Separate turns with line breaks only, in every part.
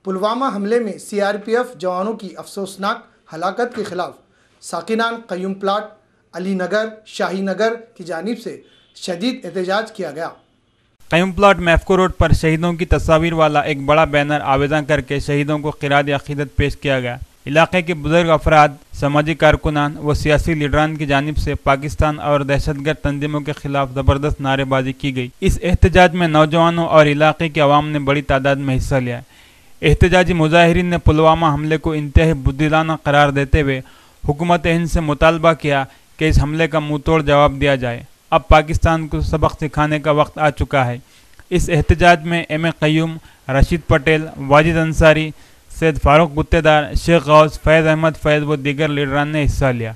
पुलवामा हमले में सीआरपीएफ जवानों की अफसोसनाक हलाकत के खिलाफ साकिनान कयूम प्लाट अली नगर शाही नगर की जानिब से शदीद एहतजाज किया गया।
कयूम प्लाट मैफको रोड पर शहीदों की तस्वीर वाला एक बड़ा बैनर आवेदन करके शहीदों को खिराद अकीदत पेश किया गया। इलाके के बुजुर्ग अफराद, समाजी कारकुनान व सियासी लीडरान की जानिब से पाकिस्तान और दहशतगर्द तंजीमों के खिलाफ ज़बरदस्त नारेबाजी की गई। इस एहतजाज में नौजवानों और इलाके के अवाम ने बड़ी तादाद में हिस्सा लिया। एहतजाजी मुजाहिरीन ने पुलवामा हमले को इंतहाई बुद्दिलाना करार देते हुए हुकूमत हिंद से मुतालबा किया कि इस हमले का मुँह तोड़ जवाब दिया जाए। अब पाकिस्तान को सबक सिखाने का वक्त आ चुका है। इस एहतजाज में एम ए कयूम, रशीद पटेल, वाजिद अंसारी, सैयद फारूक गुत्तेदार, शेख गौस, फैज़ अहमद फैज़ व दीगर लीडरान ने हिस्सा लिया।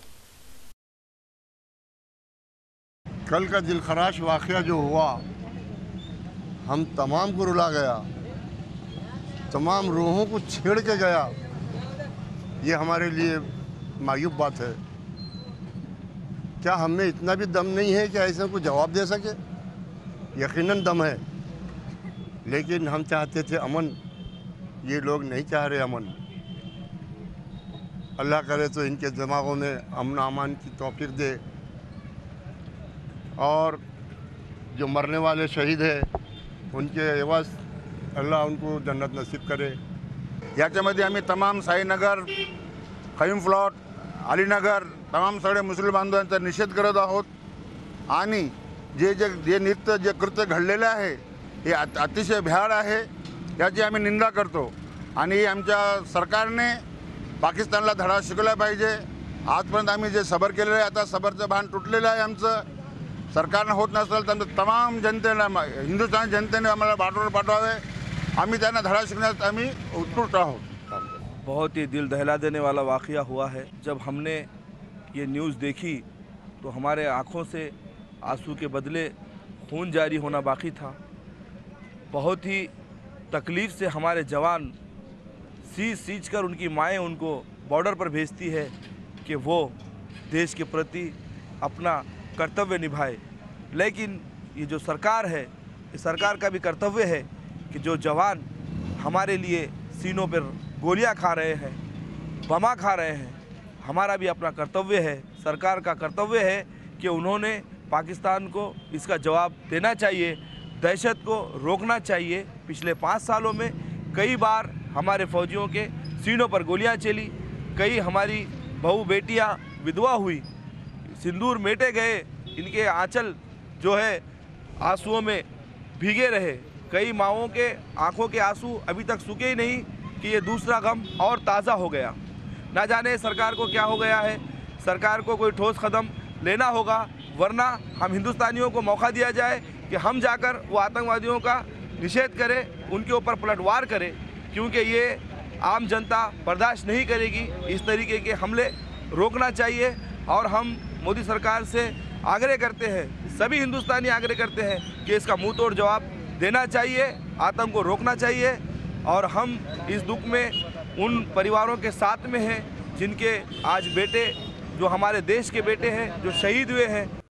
कल का दिलखराश वाक़या जो हुआ हम तमाम को रुला गया, तमाम रूहों को छेड़ के गया। ये हमारे लिए मायूब बात है। क्या हमें इतना भी दम नहीं है कि ऐसा को जवाब दे सके? यकीनन दम है, लेकिन हम चाहते थे अमन। ये लोग नहीं चाह रहे अमन। अल्लाह करे तो इनके दिमागों में अमन अमान की तौफीक दे, और जो मरने वाले शहीद हैं उनके एवज अल्लाह उनको जन्नत नसीब करे।
याच्यामध्ये आम्ही तमाम साईनगर, कयूम प्लॉट, अलीनगर तमाम सगळे मुस्लिम बांधवांचा निषेध करत आहोत। आणि जे नित्य जे कृत्य घडलेले आहे हे अतिशय भ्याड आहे, याची आम्ही निंदा करतो। आणि आमच्या सरकारने पाकिस्तानला धडा शिकवला पाहिजे। आजपर्यंत आम्ही जे सबर केलेलं आहे, आता सबरचं भान तुटलेलं आहे आमचं। सरकारने होत नसेल तर तमाम जनतेला, हिंदुस्तान जनतेने आम्हाला बाटोवर पाठवावे। आम्ही त्यांना धडा शिकण्यास आम्ही उत्सुक आहोत।
बहुत ही दिल दहला देने वाला वाक़या हुआ है। जब हमने ये न्यूज़ देखी तो हमारे आँखों से आंसू के बदले खून जारी होना बाकी था। बहुत ही तकलीफ़ से हमारे जवान सींच कर उनकी माएँ उनको बॉर्डर पर भेजती है कि वो देश के प्रति अपना कर्तव्य निभाए। लेकिन ये जो सरकार है, इस सरकार का भी कर्तव्य है कि जो जवान हमारे लिए सीनों पर गोलियां खा रहे हैं, बमा खा रहे हैं, हमारा भी अपना कर्तव्य है, सरकार का कर्तव्य है कि उन्होंने पाकिस्तान को इसका जवाब देना चाहिए, दहशत को रोकना चाहिए। पिछले 5 सालों में कई बार हमारे फौजियों के सीनों पर गोलियां चली, कई हमारी बहू बेटियां विधवा हुई, सिंदूर मेटे गए, इनके आंचल जो है आंसुओं में भीगे रहे। कई माँओं के आंखों के आंसू अभी तक सूखे ही नहीं कि ये दूसरा गम और ताज़ा हो गया। ना जाने सरकार को क्या हो गया है। सरकार को कोई ठोस कदम लेना होगा, वरना हम हिंदुस्तानियों को मौका दिया जाए कि हम जाकर वो आतंकवादियों का निषेध करें, उनके ऊपर पलटवार करें, क्योंकि ये आम जनता बर्दाश्त नहीं करेगी। इस तरीके के हमले रोकना चाहिए। और हम मोदी सरकार से आग्रह करते हैं, सभी हिंदुस्तानी आग्रह करते हैं कि इसका मुँह तोड़ जवाब देना चाहिए, आतंक को रोकना चाहिए। और हम इस दुख में उन परिवारों के साथ में हैं जिनके आज बेटे, जो हमारे देश के बेटे हैं, जो शहीद हुए हैं,